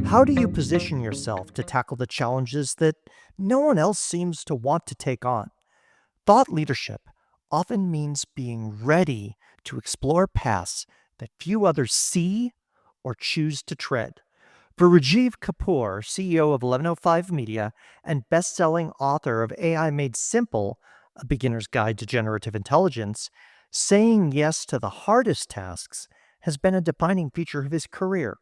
How do you position yourself to tackle the challenges that no one else seems to want to take on? Thought leadership often means being ready to explore paths that few others see or choose to tread. For Rajeev Kapur, CEO of 1105 Media and best-selling author of AI Made Simple, A Beginner's Guide to Generative Intelligence, saying yes to the hardest tasks has been a defining feature of his career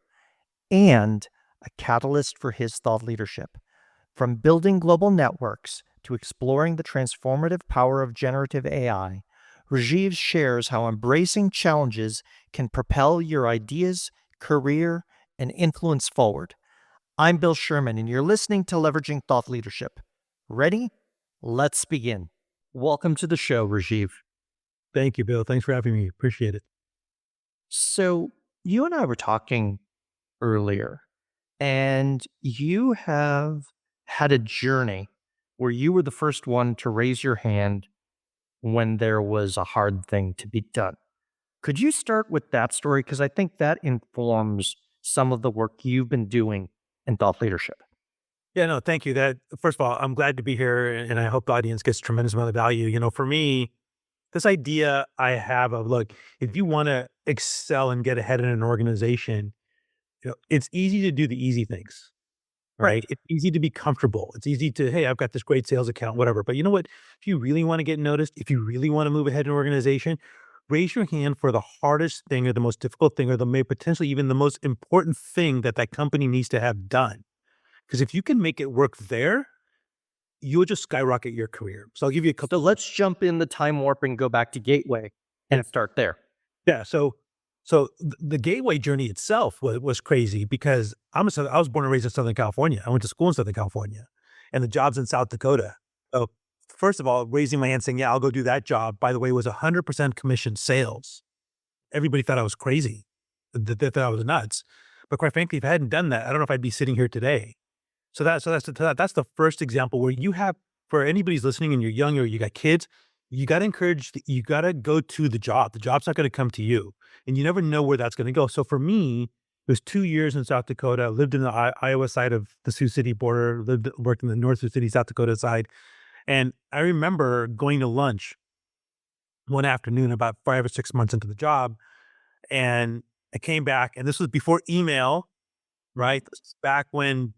and a catalyst for his thought leadership. From building global networks to exploring the transformative power of generative AI, Rajiv shares how embracing challenges can propel your ideas, career, and influence forward. I'm Bill Sherman, and you're listening to Leveraging Thought Leadership. Ready? Let's begin. Welcome to the show, Rajiv. Thank you, Bill. Thanks for having me. Appreciate it. So, you and I were talking earlier, and you have had a journey where you were the first one to raise your hand when there was a hard thing to be done. Could you start with that story? Because I think that informs some of the work you've been doing in thought leadership. Yeah, no, thank you. That first of all, I'm glad to be here, and I hope the audience gets a tremendous amount of value. For me, this idea I have of look, if you want to excel and get ahead in an organization, it's easy to do the easy things, Right. right? It's easy to be comfortable. It's easy to, hey, I've got this great sales account, whatever. But you know what? If you really want to get noticed, if you really want to move ahead in an organization, raise your hand for the hardest thing or the most difficult thing or the may potentially even the most important thing that that company needs to have done. Because if you can make it work there, you'll just skyrocket your career. So I'll give you a So couple. let's jump in the time warp and go back to Gateway Yeah, and start there. yeah. So the gateway journey itself was crazy because I was born and raised in Southern California. I went to school in Southern California, and the job's in South Dakota. So first of all, raising my hand saying, "Yeah, I'll go do that job." By the way, was 100% commission sales. Everybody thought I was crazy. They thought I was nuts. But quite frankly, if I hadn't done that, I don't know if I'd be sitting here today. That's the first example where you have for anybody's listening and you're young or you got kids, you gotta go to the job. The job's not gonna come to you, and you never know where that's gonna go. So for me, it was 2 years in South Dakota. I lived in the Iowa side of the Sioux City border, worked in the North Sioux City, South Dakota side, and I remember going to lunch one afternoon about 5 or 6 months into the job, and I came back, and this was before email, right? This is back when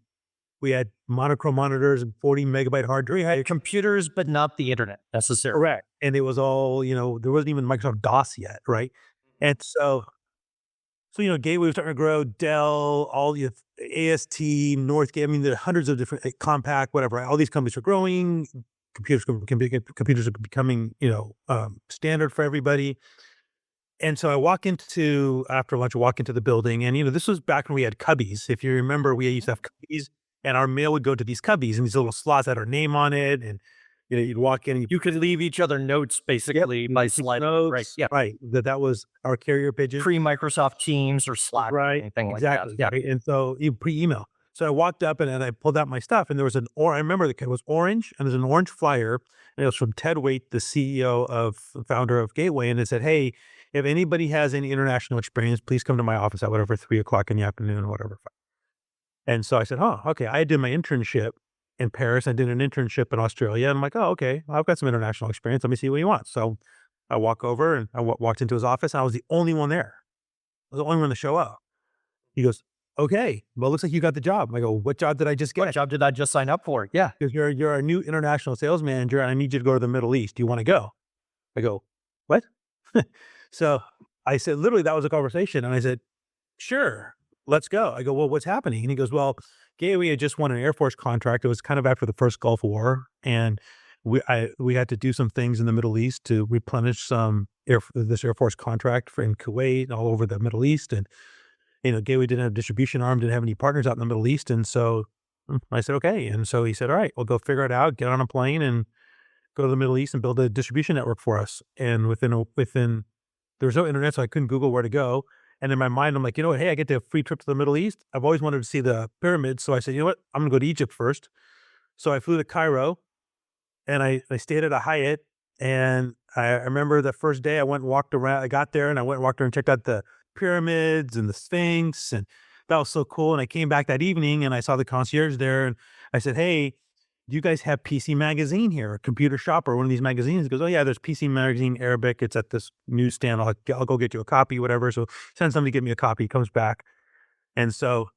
we had monochrome monitors and 40 megabyte hard drive. Computers, but not the internet necessarily. Correct. And it was all, there wasn't even Microsoft DOS yet, right? And Gateway was starting to grow, Dell, all the AST, Northgate. I mean, there are hundreds of different Compaq, whatever. Right? All these companies are growing. Computers are becoming, standard for everybody. And so after lunch, I walk into the building, and this was back when we had cubbies. If you remember, we used to have cubbies, and our mail would go to these cubbies, and these little slots had our name on it, and you'd walk in, and You could leave each other notes basically by slide. Right. notes, Yeah. right? That was our carrier pigeon, Pre Microsoft Teams or Slack or right? anything like that. Exactly, Yeah. right. And so pre-email. So I walked up and I pulled out my stuff, and there was I remember the kid was orange, and there's an orange flyer, and it was from Ted Waite, the CEO founder of Gateway, and it said, "Hey, if anybody has any international experience, please come to my office at whatever 3 o'clock in the afternoon or whatever." And so I said, "Oh, okay." I did my internship in Paris. I did an internship in Australia. And I'm like, "Oh, okay. Well, I've got some international experience. Let me see what you want." So I walk over and walked into his office. And I was the only one there. I was the only one to show up. He goes, "Okay, well, it looks like you got the job." I go, "What job did I just What get?" job did I just sign up for? Yeah. Because you're our new international sales manager, and I need you to go to the Middle East. Do you want to go? I go, "What?" So I said, literally, that was a conversation. And I said, "Sure, let's go." I go, "Well, what's happening?" And he goes, "Well, Gateway had just won an Air Force contract." It was kind of after the first Gulf War, and we had to do some things in the Middle East to replenish this Air Force contract in Kuwait and all over the Middle East. And Gateway didn't have a distribution arm, didn't have any partners out in the Middle East, and so I said, "Okay." And so he said, "All right, we'll go figure it out. Get on a plane and go to the Middle East and build a distribution network for us." And within there was no internet, so I couldn't Google where to go. And in my mind, I'm like, you know what? Hey, I get a free trip to the Middle East. I've always wanted to see the pyramids. So I said, you know what? I'm going to go to Egypt first. So I flew to Cairo, and I stayed at a Hyatt. And I remember the first day I went and walked around. I got there and I went and walked around and checked out the pyramids and the Sphinx. And that was so cool. And I came back that evening and I saw the concierge there and I said, "Hey, do you guys have PC Magazine here, a computer shop or one of these magazines?" He goes, "Oh yeah, there's PC Magazine Arabic. It's at this newsstand. I'll go get you a copy, whatever." So send somebody to get me a copy. He comes back. And so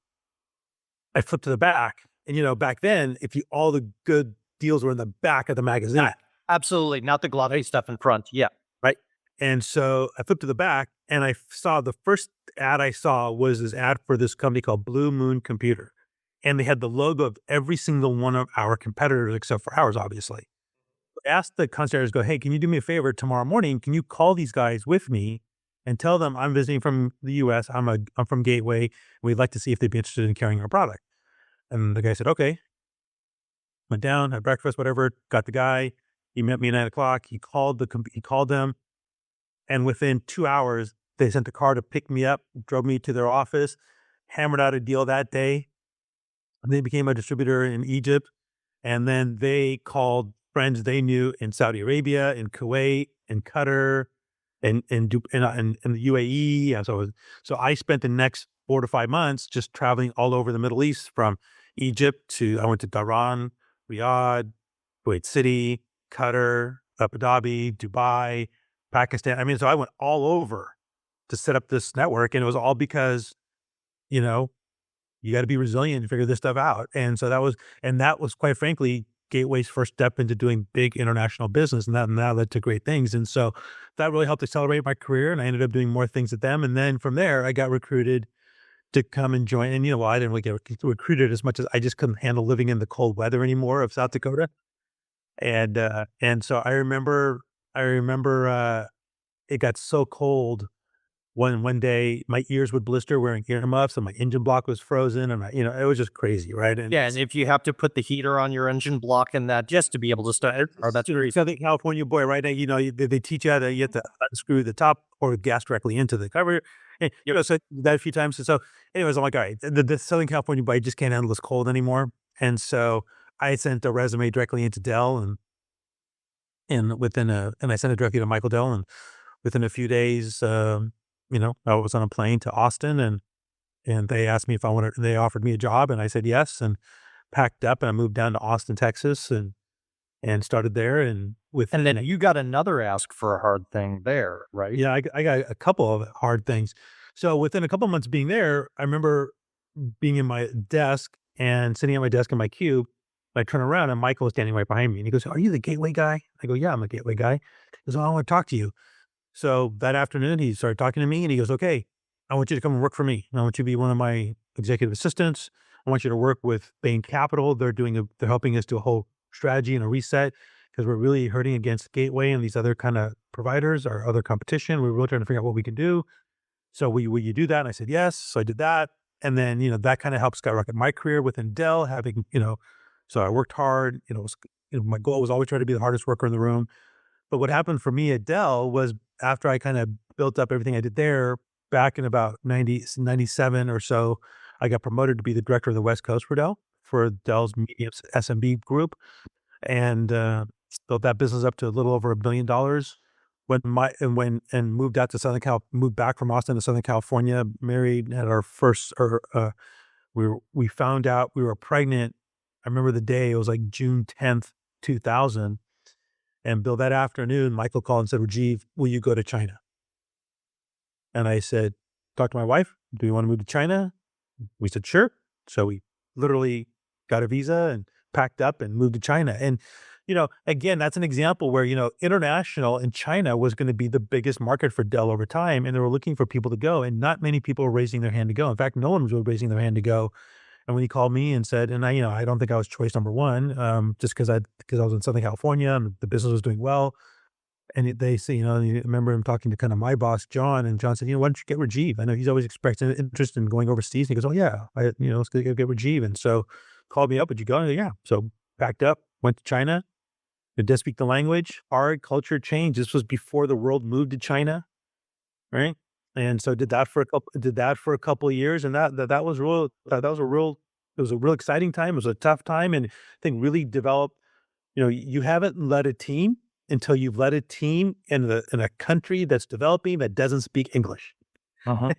I flipped to the back. And back then, if you all the good deals were in the back of the magazine. Absolutely, not the glossy stuff in front. Yeah. Right. And so I flipped to the back and I saw the first ad I saw was this ad for this company called Blue Moon Computer. And they had the logo of every single one of our competitors except for ours, obviously. I asked the concierge, go, "Hey, can you do me a favor tomorrow morning? Can you call these guys with me and tell them I'm visiting from the US. I'm from Gateway. We'd like to see if they'd be interested in carrying our product." And the guy said, "Okay." Went down, had breakfast, whatever, got the guy. He met me at 9 o'clock. He called them. And within 2 hours, they sent a car to pick me up, drove me to their office, hammered out a deal that day. They became a distributor in Egypt. And then they called friends they knew in Saudi Arabia, in Kuwait, in Qatar, in the UAE. And so I spent the next 4 to 5 months just traveling all over the Middle East from Egypt I went to Dhahran, Riyadh, Kuwait City, Qatar, Abu Dhabi, Dubai, Pakistan. I mean, so I went all over to set up this network. And it was all because, you know, you got to be resilient and figure this stuff out. And that was quite frankly, Gateway's first step into doing big international business. And that led to great things. And so that really helped accelerate my career. And I ended up doing more things at them. And then from there, I got recruited to come and join. And, I didn't really get recruited as much as I just couldn't handle living in the cold weather anymore of South Dakota. And so I remember it got so cold one day my ears would blister wearing earmuffs and my engine block was frozen and it was just crazy, right? And Yeah, and if you have to put the heater on your engine block and that just to be able to start, or that's Southern California boy, right? And, they teach you how to you have to unscrew the top or gas directly into the cover. And, so I did that a few times. And so, anyways, I'm like, all right, the Southern California boy just can't handle this cold anymore. And so I sent a resume directly into Dell, and I sent it directly to Michael Dell, and within a few days, I was on a plane to Austin, and they asked me if I wanted. They offered me a job, and I said yes, and packed up, and I moved down to Austin, Texas, and started there. And and then you got another ask for a hard thing there, right? yeah, I got a couple of hard things. So within a couple of months being there, I remember being in my desk and sitting at my desk in my cube. I turn around and Michael was standing right behind me, and he goes, "Are you the Gateway guy?" I go, "Yeah, I'm a Gateway guy." He goes, "Oh, I want to talk to you." So that afternoon, he started talking to me and he goes, "Okay, I want you to come and work for me. I want you to be one of my executive assistants. I want you to work with Bain Capital. They're helping us do a whole strategy and a reset because we're really hurting against Gateway and these other kind of providers or other competition. We're really trying to figure out what we can do. So will you do that?" And I said, "Yes." So I did that. And then, that kind of helped skyrocket my career within Dell so I worked hard, my goal was always try to be the hardest worker in the room. But what happened for me at Dell was after I kind of built up everything I did there back in about 97 or so, I got promoted to be the director of the West Coast for Dell's medium SMB group and built that business up to a little over $1 billion. And moved out to moved back from Austin to Southern California, married, had our first, we found out we were pregnant. I remember the day, it was like June 10th, 2000. And Bill, that afternoon, Michael called and said, "Rajeev, will you go to China?" And I said, "Talk to my wife. Do you want to move to China?" We said, "Sure." So we literally got a visa and packed up and moved to China. And, again, that's an example where, international and China was going to be the biggest market for Dell over time. And they were looking for people to go. And not many people were raising their hand to go. In fact, no one was really raising their hand to go. And when he called me and said, and I don't think I was choice number one, just because I was in Southern California and the business was doing well. And they say, you remember him talking to kind of my boss, John, and John said, "Why don't you get Rajeev? I know he's always expressed an interest in going overseas." And he goes, "Oh yeah, let's go get Rajeev." And so called me up, "Would you go?" And I said, "Yeah." So packed up, went to China. Did speak the language, hard culture change. This was before the world moved to China, right? And so did that for a couple of years, and that was real. That was a real. It was a real exciting time. It was a tough time, and I think really developed. You haven't led a team until you've led a team in a country that's developing that doesn't speak English. Uh-huh.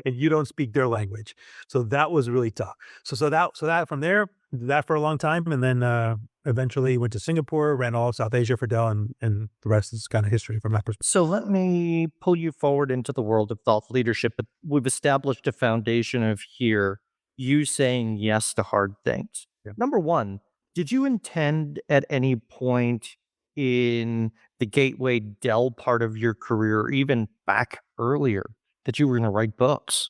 and you don't speak their language. So that was really tough. So that from there, did that for a long time, and then eventually went to Singapore, ran all of South Asia for Dell, and the rest is kind of history from that perspective. So let me pull you forward into the world of thought leadership. But we've established a foundation of here, you saying yes to hard things. Yeah. Number one, did you intend at any point in the Gateway Dell part of your career, or even back earlier, that you were going to write books?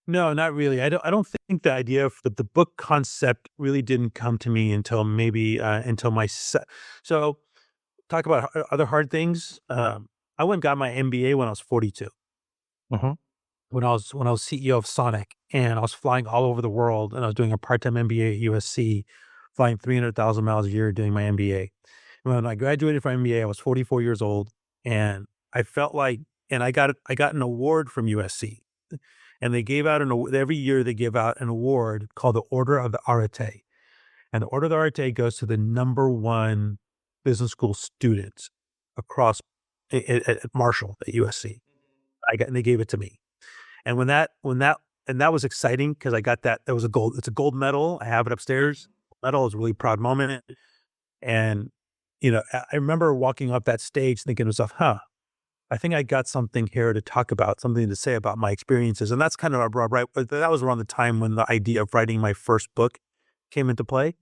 No, not really. I don't think the idea of the book concept really didn't come to me until maybe until so talk about other hard things. I went and got my MBA when I was 42. Hmm. When I was CEO of Sonic, and I was flying all over the world, and I was doing a part-time MBA at USC, flying 300,000 miles a year doing my MBA. When I graduated from MBA, I was 44 years old, and I felt like, and I got an award from USC, and they gave out every year they give out an award called the Order of the Arete, and the Order of the Arete goes to the number one business school student across at Marshall at USC. And they gave it to me. And and that was exciting because I got that. That was it's a gold medal. I have it upstairs. Medal is a really proud moment. And, I remember walking up that stage thinking to myself, huh, I think I got something here to talk about, something to say about my experiences. And that's kind of right. That was around the time when the idea of writing my first book came into play.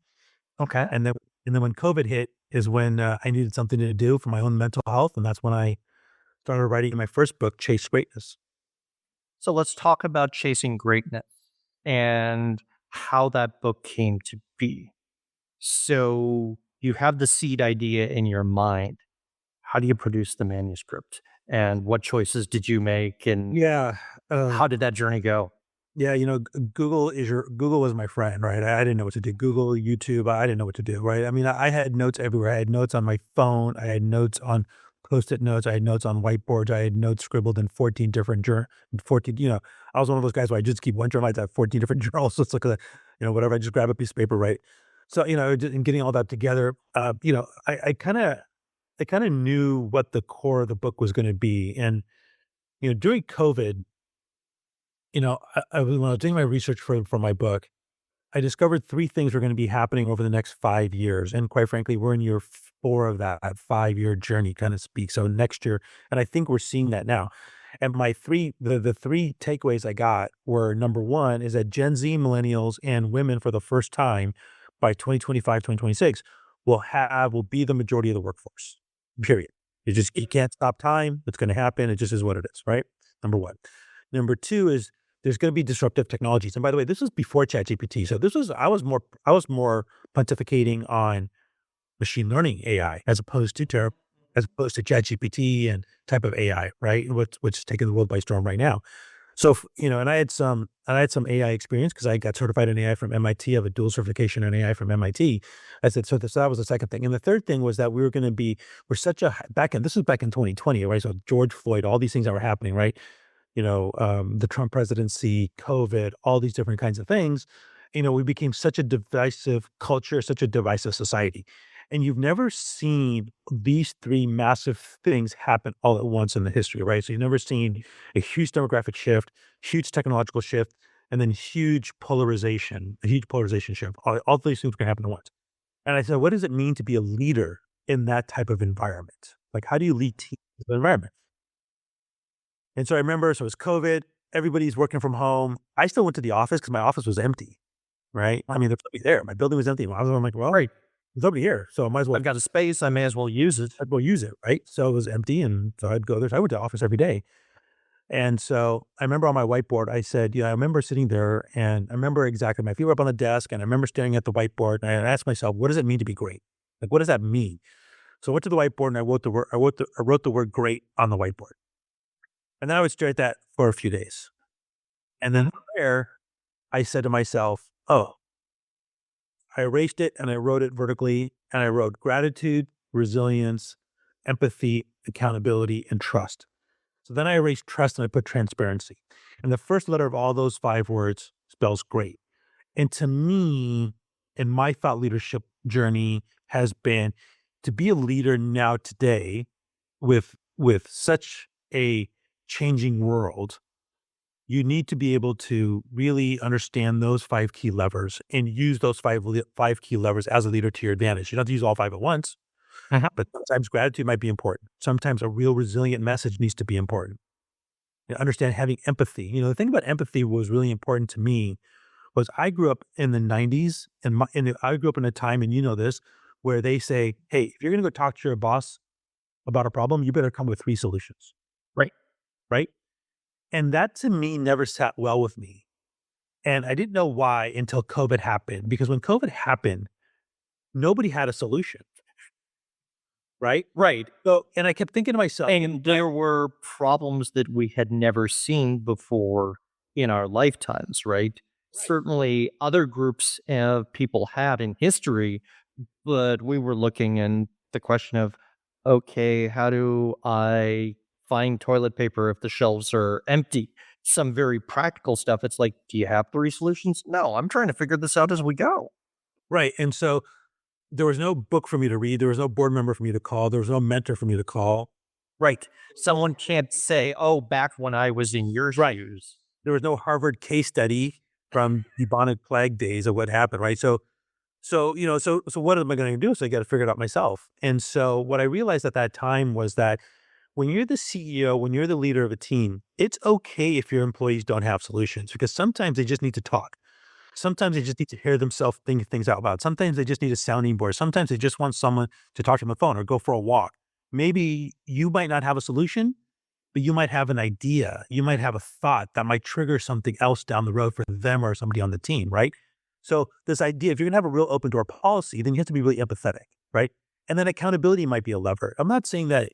Okay. And then, when COVID hit is when I needed something to do for my own mental health. And that's when I started writing my first book, Chase Greatness. So let's talk about chasing greatness and how that book came to be. So you have the seed idea in your mind. How do you produce the manuscript? And what choices did you make? And Yeah. how did that journey go? Yeah, Google was my friend, right? I didn't know what to do. Google, YouTube, I didn't know what to do, right? I mean, I had notes everywhere. I had notes on my phone. I had notes on Post-it notes. I had notes on whiteboards. I had notes scribbled in 14 different 14, I was one of those guys where I just keep one journal. I have 14 different journals. So it's like whatever. I just grab a piece of paper, right? So, in getting all that together, I kind of knew what the core of the book was going to be. And, during COVID, when I was doing my research for my book, I discovered three things were going to be happening over the next 5 years. And quite frankly, we're in year four of that 5 year journey, kind of speak. So next year, and I think we're seeing that now. And the three takeaways I got were number one is that Gen Z, millennials, and women for the first time by 2025, 2026 will be the majority of the workforce. Period. You can't stop time. It's going to happen. It just is what it is, right? Number one. Number two is there's going to be disruptive technologies. And by the way, this was before ChatGPT. So I was more pontificating on machine learning AI as opposed to ChatGPT and type of AI, right? Which is taking the world by storm right now. So, and I had some AI experience because I got certified in AI from MIT. I have a dual certification in AI from MIT. I said, so that was the second thing. And the third thing was that we're such a, this was back in 2020, right? So George Floyd, all these things that were happening, right? The Trump presidency, COVID, all these different kinds of things, we became such a divisive culture, such a divisive society. And you've never seen these three massive things happen all at once in the history, right? So you've never seen a huge demographic shift, huge technological shift, and then a huge polarization shift. All these things can happen at once. And I said, what does it mean to be a leader in that type of environment? Like, how do you lead teams in an environment? And so I remember, so it was COVID, everybody's working from home. I still went to the office because my office was empty, right? I mean, there's nobody there. My building was empty. I'm like, well, Right. there's nobody here. So I might as well, I've got a space. I may as well use it. I'd go use it, right? So it was empty. And so I'd go there. So I went to the office every day. And so I remember on my whiteboard, I said, I remember sitting there and I remember exactly my feet were up on the desk and I remember staring at the whiteboard and I asked myself, what does it mean to be great? Like, what does that mean? So I went to the whiteboard and I wrote the word great on the whiteboard. And then I would stare at that for a few days. And then from there, I said to myself, oh, I erased it and I wrote it vertically and I wrote gratitude, resilience, empathy, accountability, and trust. So then I erased trust and I put transparency. And the first letter of all those five words spells great. And to me, in my thought leadership journey has been to be a leader now today with such a changing world, you need to be able to really understand those 5 key levers and use those 5 key levers as a leader to your advantage. You don't have to use all 5 at once, Mhm. but sometimes gratitude might be important. Sometimes a real resilient message needs to be important. Understand having empathy. The thing about empathy was really important to me was I grew up in the '90s and I grew up in a time, and you know this, where they say, "Hey, if you're gonna go talk to your boss about a problem, you better come with 3 solutions," Right. right? And that to me never sat well with me. And I didn't know why until COVID happened, because when COVID happened, nobody had a solution, right? Right. So, and I kept thinking to myself, And there were problems that we had never seen before in our lifetimes, right? right, Certainly, other groups of people had in history, but we were looking in the question of, okay, how do I find toilet paper if the shelves are empty? Some very practical stuff. It's like, do you have three solutions? No, I'm trying to figure this out as we go. right. And so there was no book for me to read. There was no board member for me to call. There was no mentor for me to call. Right. Someone can't say, oh, back when I was in your Right. shoes. There was no Harvard case study from bubonic plague days of what happened, right? So what am I going to do? So I got to figure it out myself. And so what I realized at that time was that when you're the CEO, when you're the leader of a team, it's okay if your employees don't have solutions because sometimes they just need to talk. Sometimes they just need to hear themselves think things out loud. Sometimes they just need a sounding board. Sometimes they just want someone to talk to them on the phone or go for a walk. Maybe you might not have a solution, but you might have an idea. You might have a thought that might trigger something else down the road for them or somebody on the team, right? So this idea, if you're gonna have a real open door policy, then you have to be really empathetic, right? And then accountability might be a lever. I'm not saying that,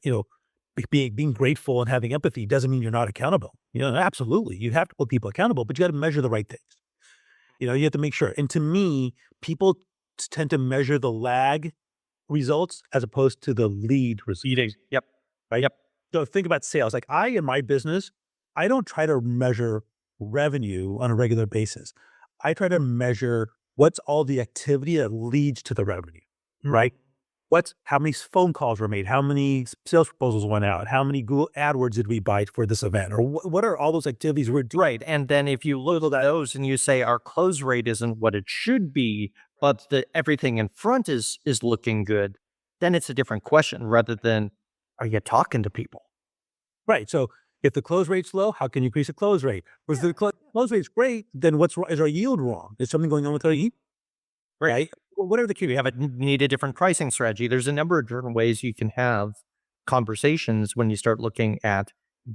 being grateful and having empathy doesn't mean you're not accountable. Absolutely. You have to hold people accountable, but you got to measure the right things. You have to make sure. And to me, people tend to measure the lag results as opposed to the lead Eating. results, Yep. right? Yep. So think about sales. Like in my business, I don't try to measure revenue on a regular basis. I try to measure what's all the activity that leads to the revenue, right? What's how many phone calls were made? How many sales proposals went out? How many Google AdWords did we buy for this event? Or what are all those activities we're doing? Right. And then if you look at those and you say our close rate isn't what it should be, but everything in front is looking good, then it's a different question rather than are you talking to people? Right. So if the close rate's low, how can you increase the close rate? If the close rate's great, then what's wrong? Is our yield wrong? Is something going on with our yield? Right. Right. Well, whatever the case. You have a need a different pricing strategy. There's a number of different ways you can have conversations when you start looking at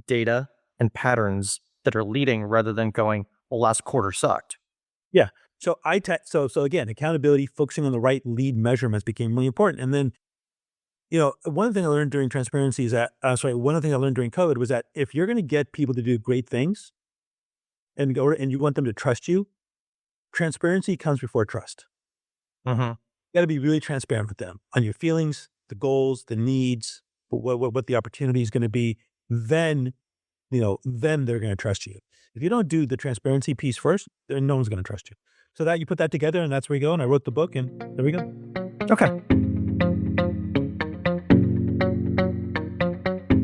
data and patterns that are leading rather than going, well, last quarter sucked. Yeah. So again, accountability, focusing on the right lead measurements became really important. And then, one thing I learned during transparency is that, one of the things I learned during COVID was that if you're going to get people to do great things and you want them to trust you, transparency comes before trust. Hmm. You got to be really transparent with them on your feelings, the goals, the needs, what the opportunity is going to be. Then, then they're going to trust you. If you don't do the transparency piece first, then no one's going to trust you. So that you put that together and that's where you go. And I wrote the book and there we go. Okay.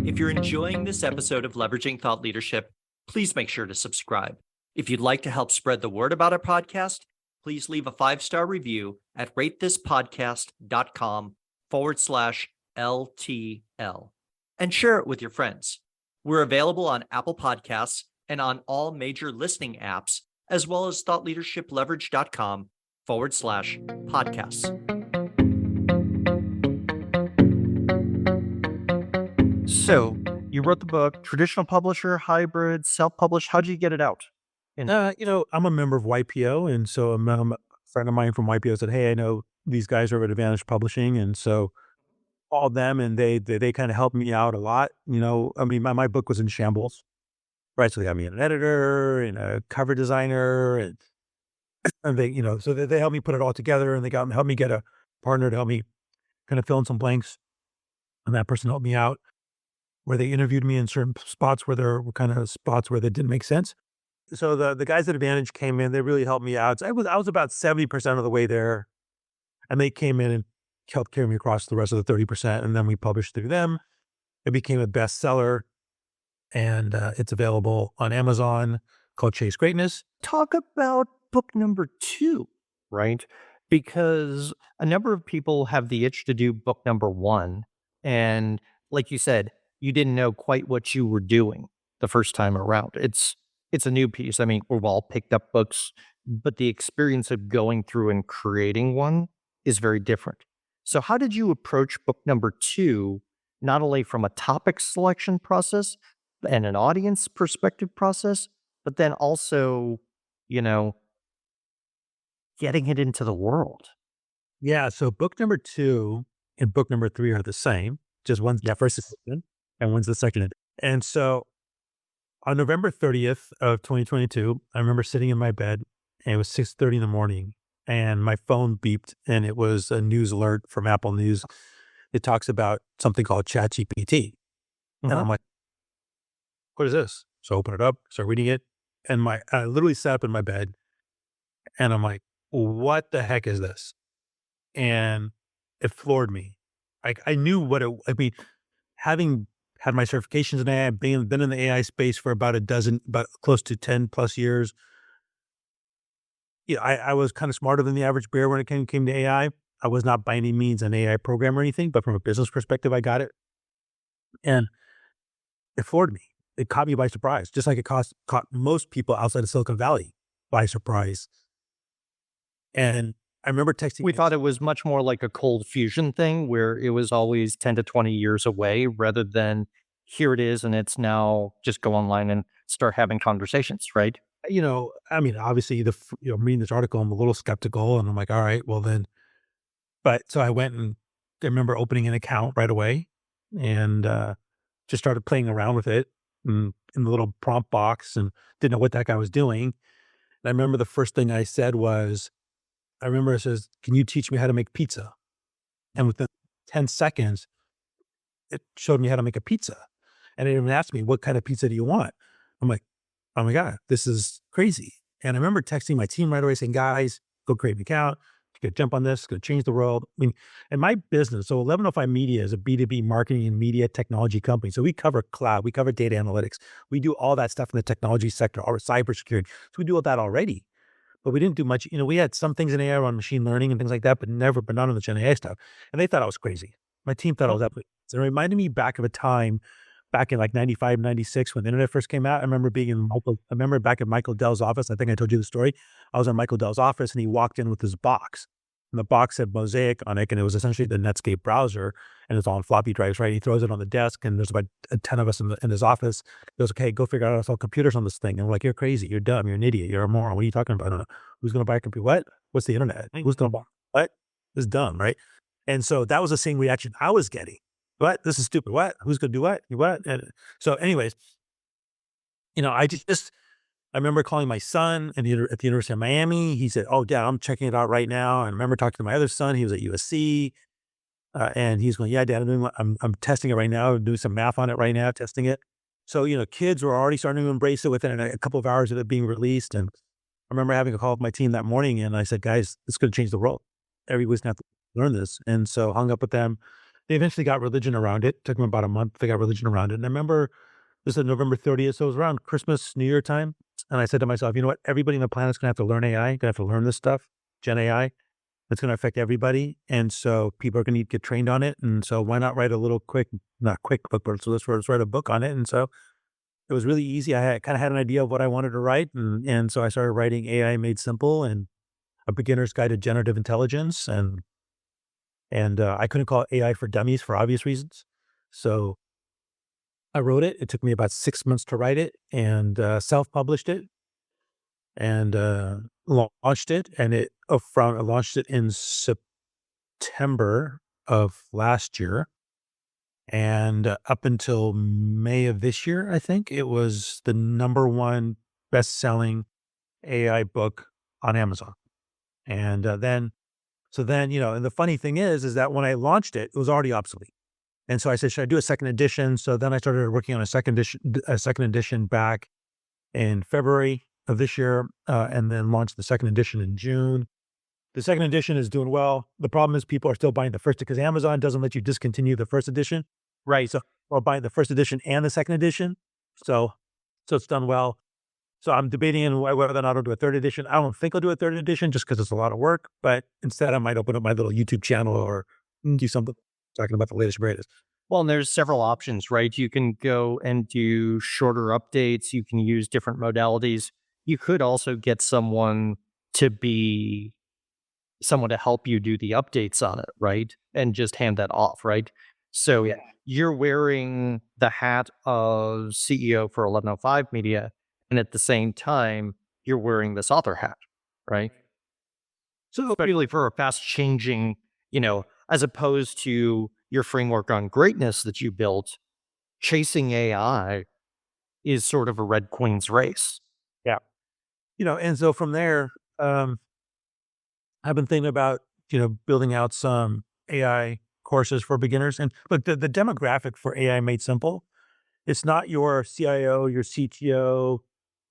If you're enjoying this episode of Leveraging Thought Leadership, please make sure to subscribe. If you'd like to help spread the word about our podcast, please leave a 5-star review at ratethispodcast.com/LTL and share it with your friends. We're available on Apple Podcasts and on all major listening apps, as well as thoughtleadershipleverage.com/podcasts. So you wrote the book, traditional publisher, hybrid, self-published. How'd you get it out? And I'm a member of YPO. And so a friend of mine from YPO said, hey, I know these guys are at Advantage Publishing. And so called them and they kind of helped me out a lot. I mean, my book was in shambles, right? So they got me an editor and a cover designer and they helped me put it all together and helped me get a partner to help me kind of fill in some blanks. And that person helped me out where they interviewed me in certain spots where there were kind of spots where they didn't make sense. So the guys at Advantage came in, they really helped me out. So I was about 70% of the way there, and they came in and helped carry me across the rest of the 30%, and then we published through them. It became a bestseller, and it's available on Amazon, called Chase Greatness. Talk about book number 2, right? Because a number of people have the itch to do book number 1, and like you said, you didn't know quite what you were doing the first time around. It's a new piece. I mean, we've all picked up books, but the experience of going through and creating one is very different. So how did you approach book number 2, not only from a topic selection process and an audience perspective process, but then also, you know, getting it into the world? Yeah, so book number 2 and book number 3 are the same, just one's the first Yes. edition and one's the second edition. And so on November 30th of 2022, I remember sitting in my bed, and it was 6:30 in the morning, and my phone beeped, and it was a news alert from Apple News. It talks about something called ChatGPT, and Uh-huh. I'm like, "What is this?" So I open it up, start reading it, and I literally sat up in my bed, and I'm like, "What the heck is this?" And it floored me. I knew what I mean, having had my certifications in AI, been in the AI space for about close to 10 plus years. Yeah, I was kind of smarter than the average bear when it came to AI. I was not by any means an AI programmer or anything, but from a business perspective, I got it. And it floored me. It caught me by surprise, just like caught most people outside of Silicon Valley by surprise. And I remember texting We my thought it was much more like a cold fusion thing where it was always 10 to 20 years away rather than here it is and it's now just go online and start having conversations, right? I mean, obviously, reading this article, I'm a little skeptical, and I'm like, all right, well then, but so I went and I remember opening an account right away, and just started playing around with it in the little prompt box, and didn't know what the heck I was doing. And I remember the first thing I said was, I remember it says, "Can you teach me how to make pizza?" And within 10 seconds, it showed me how to make a pizza. And it even asked me, "What kind of pizza do you want?" I'm like, "Oh my God, this is crazy." And I remember texting my team right away saying, "Guys, go create an account. You could jump on this, it's gonna change the world." I mean, and my business, so 1105 Media is a B2B marketing and media technology company. So we cover cloud, we cover data analytics. We do all that stuff in the technology sector, or cybersecurity. So we do all that already. But we didn't do much. We had some things in AI on machine learning and things like that, but none of the Gen AI stuff. And they thought I was crazy. My team thought I was absolutely. So it reminded me back of a time back in like 95, 96 when the internet first came out. I remember back at Michael Dell's office. I think I told you the story. I was in Michael Dell's office and he walked in with his box. And the box had Mosaic on it, and it was essentially the Netscape browser, and it's all on floppy drives, right? He throws it on the desk, and there's about 10 of us in his office. He goes, "Okay, go figure out how to sell computers on this thing." And we're like, "You're crazy. You're dumb. You're an idiot. You're a moron. What are you talking about? Who's going to buy a computer? What? What's the internet? Who's going to buy what? This is dumb, right?" And so that was the same reaction I was getting. What? This is stupid. What? Who's going to do what? What? And so, anyways, I remember calling my son at the University of Miami. He said, "Oh, Dad, I'm checking it out right now." And I remember talking to my other son. He was at USC, and he's going, "Yeah, Dad, I'm testing it right now. Doing some math on it right now, testing it." So, kids were already starting to embrace it within a couple of hours of it being released. And I remember having a call with my team that morning, and I said, "Guys, this is going to change the world. Everybody's going to have to learn this." And so hung up with them. They eventually got religion around it. Took them about a month. They got religion around it. And I remember this is November 30th. So it was around Christmas, New Year time. And I said to myself, you know what? Everybody on the planet's going to have to learn AI, going to have to learn this stuff, Gen AI. It's going to affect everybody. And so people are going to need to get trained on it. And so why not write a little not quick book, but so let's write a book on it. And so it was really easy. Kind of had an idea of what I wanted to write. And so I started writing AI Made Simple and a beginner's guide to generative intelligence. And I couldn't call it AI for dummies for obvious reasons. So I wrote it. It took me about 6 months to write it and self-published it and launched it. And I launched it in September of last year. And up until May of this year, I think it was the number one best-selling AI book on Amazon. And and the funny thing is that when I launched it, it was already obsolete. And so I said, should I do a second edition? So then I started working on a second edition back in February of this year, and then launched the second edition in June. The second edition is doing well. The problem is people are still buying the first because Amazon doesn't let you discontinue the first edition. Right. So, or buying the first edition and the second edition. So it's done well. So I'm debating on whether or not I'll do a third edition. I don't think I'll do a third edition just because it's a lot of work, but instead I might open up my little YouTube channel or do something talking about the latest and greatest. Well, and there's several options, right? You can go and do shorter updates. You can use different modalities. You could also get someone to help you do the updates on it, right? And just hand that off, right? So Yeah. you're wearing the hat of CEO for 1105 Media, and at the same time, you're wearing this author hat, right? So Especially for a fast changing, as opposed to your framework on greatness that you built, chasing AI is sort of a Red Queen's race. yeah, and so from there, um, I've been thinking about, building out some AI courses for beginners. And look, the demographic for AI Made Simple, it's not your CIO, your CTO,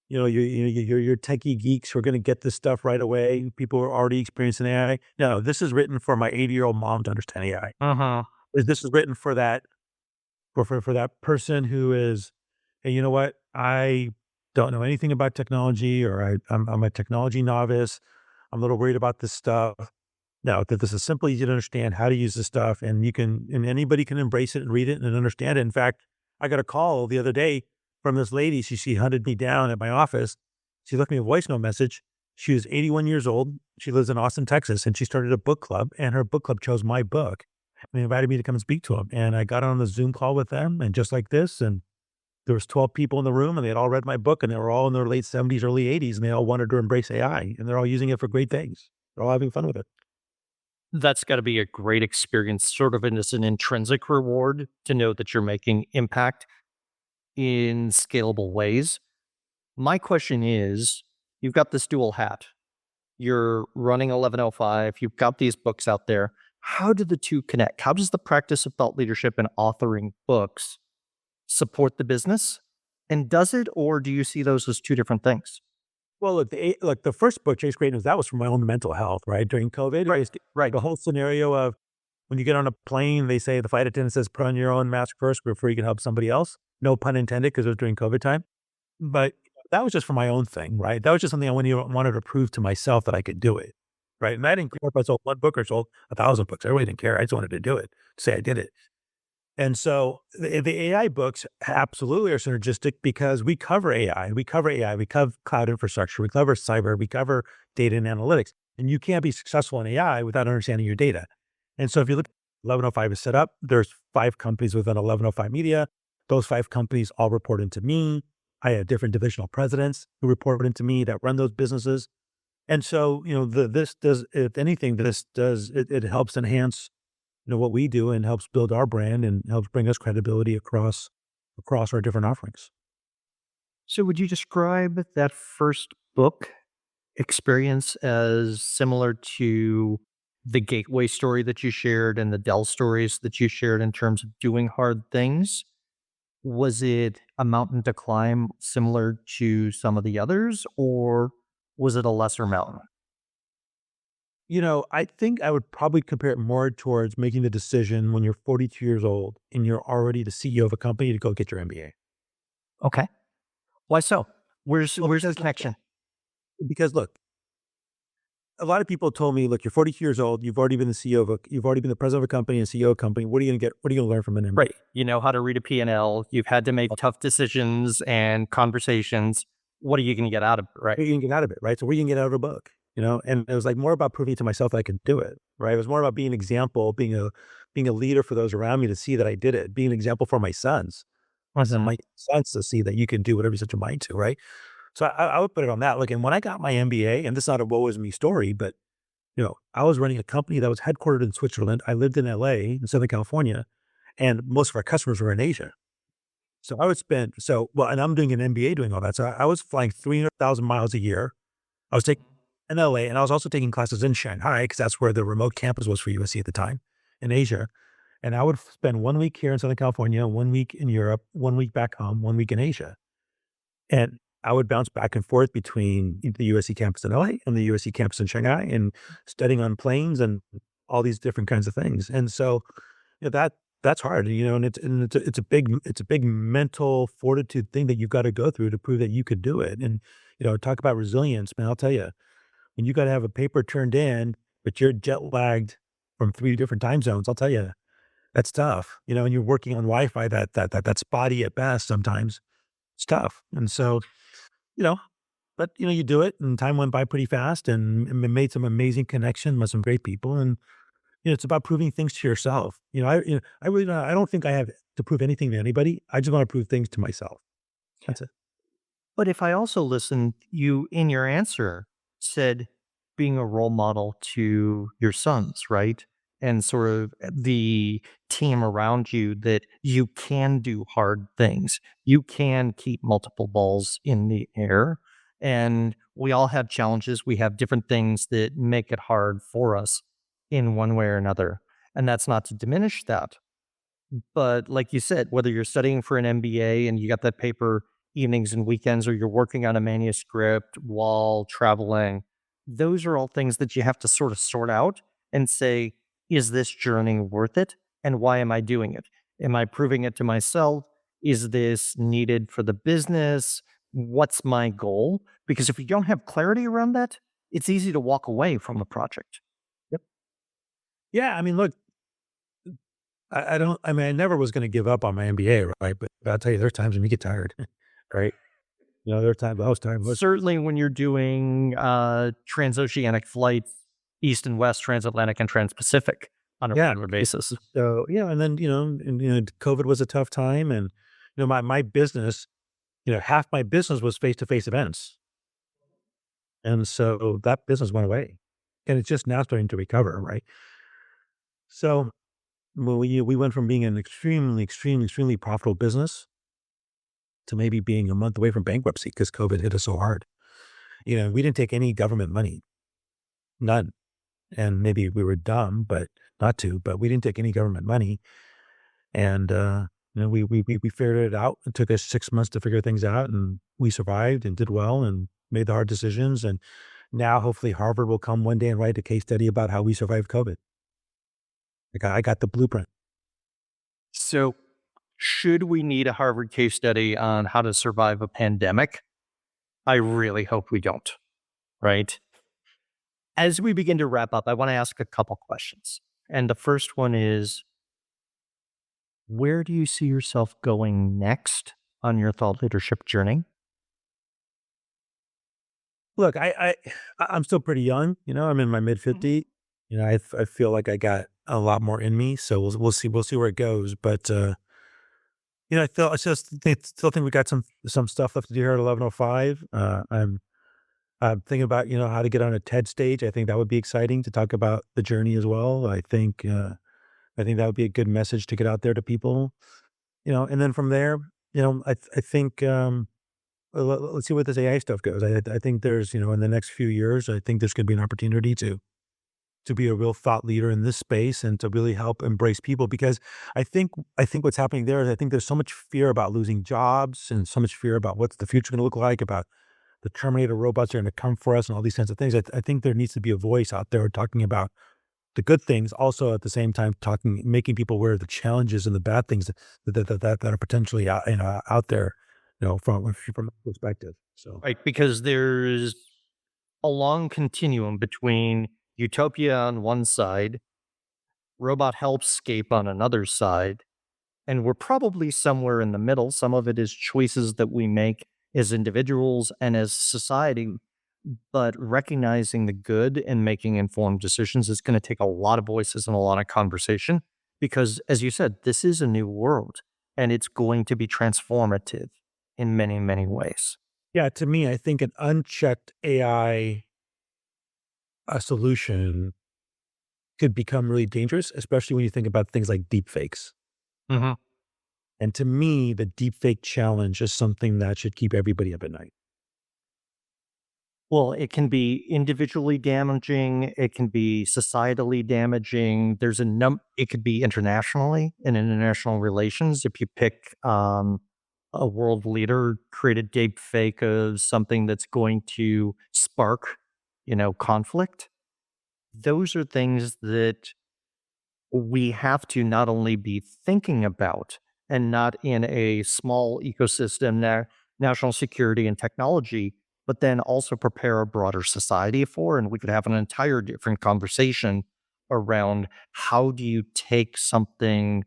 your techie geeks who are going to get this stuff right away. People who are already experiencing AI. No, this is written for my 80-year-old mom to understand AI. Uh-huh. This is written for that for that person who is, hey, you know what? I don't know anything about technology, or I'm a technology novice. I'm a little worried about this stuff. No, that this is simply easy to understand how to use this stuff, and anybody can embrace it and read it and understand it. In fact, I got a call the other day from this lady. She hunted me down at my office. She left me a voicemail message. She was 81 years old. She lives in Austin, Texas, and she started a book club. And her book club chose my book. And they invited me to come and speak to them. And I got on the Zoom call with them, and just like this, and there was 12 people in the room, and they had all read my book, and they were all in their late 70s, early 80s, and they all wanted to embrace AI, and they're all using it for great things. They're all having fun with it. That's got to be a great experience, sort of, and it's an intrinsic reward to know that you're making impact in scalable ways. My question is, you've got this dual hat. You're running 1105, you've got these books out there. How do the two connect? How does the practice of thought leadership and authoring books support the business? And does it, or do you see those as two different things? Well, look, the first book, Chase Great News, that was for my own mental health, right? During COVID, Right, right. the whole scenario of when you get on a plane, they say the flight attendant says, put on your own mask first before you can help somebody else. No pun intended, because it was during COVID time. But that was just for my own thing, right? That was just something I wanted to prove to myself that I could do it, right? And I didn't care if I sold one book or sold 1,000 books. I really didn't care. I just wanted to do it, say I did it. And so the AI books absolutely are synergistic because we cover AI, we cover cloud infrastructure, we cover cyber, we cover data and analytics. And you can't be successful in AI without understanding your data. And so if you look, 1105 is set up, there's 5 companies within 1105 Media. Those 5 companies all report into me. I have different divisional presidents who report into me that run those businesses. And so, this does, if anything, it helps enhance what we do, and helps build our brand and helps bring us credibility across our different offerings. So, would you describe that first book experience as similar to the gateway story that you shared and the Dell stories that you shared in terms of doing hard things? Was it a mountain to climb similar to some of the others, or was it a lesser mountain? I think I would probably compare it more towards making the decision when you're 42 years old and you're already the CEO of a company to go get your MBA. Okay. Why so? Well, Where's the connection? because look, a lot of people told me, look, you're 42 years old, you've already been the president of a company and CEO of a company. What are you going to get? What are you going to learn from an MBA? Right. You know how to read a P&L. You've had to make tough decisions and conversations. What are you going to get out of it? Right. What are you going to get out of it? Right. So what are you going to get out of a book? And it was like more about proving to myself that I could do it. Right. It was more about being an example, being a leader for those around me to see that I did it, being an example for my sons. And Mhm. my sons to see that you can do whatever you set your mind to, right? So I would put it on that. Look, and when I got my MBA, and this is not a woe is me story, but I was running a company that was headquartered in Switzerland. I lived in LA in Southern California, and most of our customers were in Asia. So I would spend and I'm doing an MBA doing all that. So I was flying 300,000 miles a year. I was taking in LA, and I was also taking classes in Shanghai because that's where the remote campus was for USC at the time in Asia. And I would spend 1 week here in Southern California, 1 week in Europe, 1 week back home, 1 week in Asia. And I would bounce back and forth between the USC campus in LA and the USC campus in Shanghai, and studying on planes and all these different kinds of things. And so, that That's hard, and it's a big mental fortitude thing that you've gotta go through to prove that you could do it, and, talk about resilience, man, I'll tell you, when you gotta have a paper turned in, but you're jet lagged from 3 different time zones, I'll tell you, that's tough, and you're working on Wi-Fi that's spotty at best sometimes. It's tough, and so, you know but, you do it, and time went by pretty fast, and made some amazing connections with some great people, and it's about proving things to yourself. I really don't I don't think I have to prove anything to anybody. I just wanna prove things to myself. That's it. But if I also listened, you in your answer said being a role model to your sons, right? And sort of the team around you that you can do hard things. You can keep multiple balls in the air. And we all have challenges. We have different things that make it hard for us in one way or another. And that's not to diminish that. But like you said, whether you're studying for an MBA and you got that paper evenings and weekends, or you're working on a manuscript while traveling, those are all things that you have to sort of sort out and say, is this journey worth it? And why am I doing it? Am I proving it to myself? Is this needed for the business? What's my goal? Because if you don't have clarity around that, it's easy to walk away from a project. Yep. Yeah, I mean, look, I don't I mean, I never was gonna give up on my MBA, right? But I'll tell you, there's times when you get tired, right? There are times I was tired, most Certainly when you're doing, transoceanic flights, east and west, transatlantic and transpacific on a yeah. regular basis. So, and then, COVID was a tough time, and, my business, half my business was face-to-face events, and so that business went away, and it's just now starting to recover, right? So, well, we went from being an extremely, extremely, extremely profitable business to maybe being a month away from bankruptcy because COVID hit us so hard. We didn't take any government money, none, and maybe we were dumb, but not to, but we didn't take any government money, and, we figured it out. It took us 6 months to figure things out, and we survived and did well and made the hard decisions, and now hopefully Harvard will come one day and write a case study about how we survived COVID. I got the blueprint. So, should we need a Harvard case study on how to survive a pandemic? I really hope we don't, right? As we begin to wrap up, I wanna ask a couple questions. And the first one is, where do you see yourself going next on your thought leadership journey? Look, I'm still pretty young, I'm in my Mhm. mid-50s. I feel like I got a lot more in me, so we'll see where it goes, but, I still think we got some stuff left to do here at 11:05. I'm thinking about, how to get on a TED stage. I think that would be exciting to talk about the journey as well. I think that would be a good message to get out there to people, and then from there, I think, let's see where this AI stuff goes. I think there's, in the next few years, I think there's gonna be an opportunity to be a real thought leader in this space and to really help embrace people because I think what's happening there is I think there's so much fear about losing jobs and so much fear about what's the future gonna look like, about the Terminator robots are gonna come for us and all these kinds of things. I think there needs to be a voice out there talking about the good things, also at the same time making people aware of the challenges and the bad things that are potentially out there, from that perspective. So Right, because there's a long continuum between utopia on one side, robot helpscape on another side, and we're probably somewhere in the middle. Some of it is choices that we make as individuals and as society, but recognizing the good and making informed decisions is going to take a lot of voices and a lot of conversation because, as you said, this is a new world and it's going to be transformative in many, many ways. yeah, to me, I think an unchecked AI solution could become really dangerous, especially when you think about things like deep fakes. Mhm. And to me, the deep fake challenge is something that should keep everybody up at night. Well, it can be individually damaging, it can be societally damaging. There's a it could be internationally in international relations. If you pick a world leader, create a deep fake of something that's going to spark, conflict. Those are things that we have to not only be thinking about and not in a small ecosystem, national security and technology, but then also prepare a broader society for. And we could have an entire different conversation around how do you take something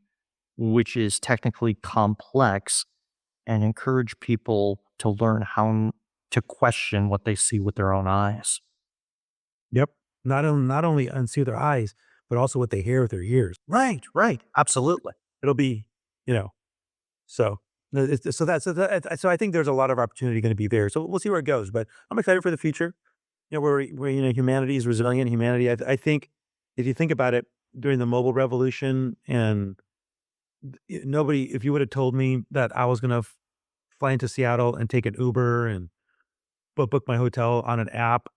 which is technically complex and encourage people to learn to question what they see with their own eyes. Yep. Not only unsee their eyes, but also what they hear with their ears. Right, right. Absolutely. It'll be, you know, so so I think there's a lot of opportunity going to be there. So we'll see where it goes. But I'm excited for the future. Where humanity is resilient. Humanity, I think, if you think about it, during the mobile revolution, and nobody, if you would have told me that I was going to fly into Seattle and take an Uber and book my hotel on an app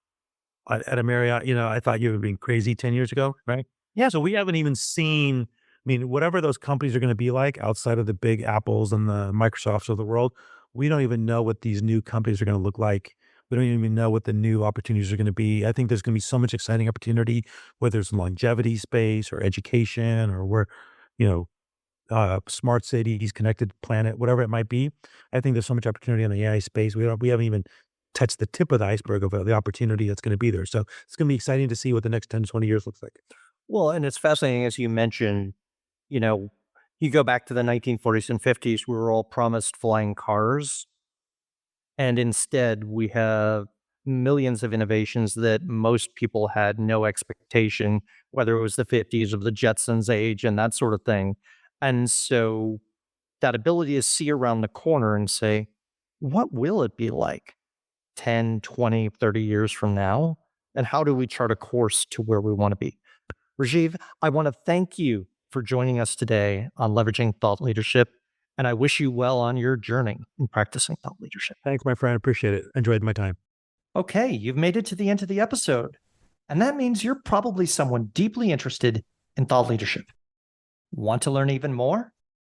at a Marriott, I thought you were being crazy 10 years ago, right? Yeah. So we haven't even seen, I mean, whatever those companies are gonna be like outside of the big Apples and the Microsofts of the world, we don't even know what these new companies are gonna look like. We don't even know what the new opportunities are gonna be. I think there's gonna be so much exciting opportunity, whether it's longevity space or education or where, you know, smart cities, connected planet, whatever it might be. I think there's so much opportunity in the AI space. We haven't even touched the tip of the iceberg of the opportunity that's going to be there. So it's going to be exciting to see what the next 10 to 20 years looks like. Well, and it's fascinating, as you mentioned, you know, you go back to the 1940s and 50s, we were all promised flying cars. And instead, we have millions of innovations that most people had no expectation, whether it was the 50s or the Jetsons age and that sort of thing. And so that ability to see around the corner and say, what will it be like 10, 20, 30 years from now? And how do we chart a course to where we want to be? Rajiv, I want to thank you for joining us today on Leveraging Thought Leadership, and I wish you well on your journey in practicing thought leadership. Thanks, my friend. Appreciate it. Enjoyed my time. Okay, you've made it to the end of the episode, and that means you're probably someone deeply interested in thought leadership. Want to learn even more?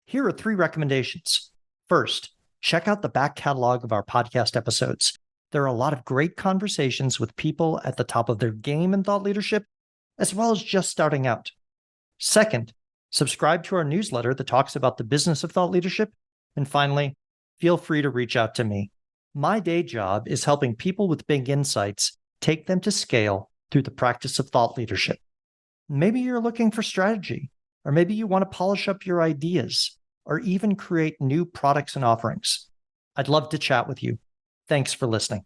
Here are 3 recommendations. First, check out the back catalog of our podcast episodes. There are a lot of great conversations with people at the top of their game in thought leadership, as well as just starting out. Second, subscribe to our newsletter that talks about the business of thought leadership. And finally, feel free to reach out to me. My day job is helping people with big insights take them to scale through the practice of thought leadership. Maybe you're looking for strategy, or maybe you want to polish up your ideas, or even create new products and offerings. I'd love to chat with you. Thanks for listening.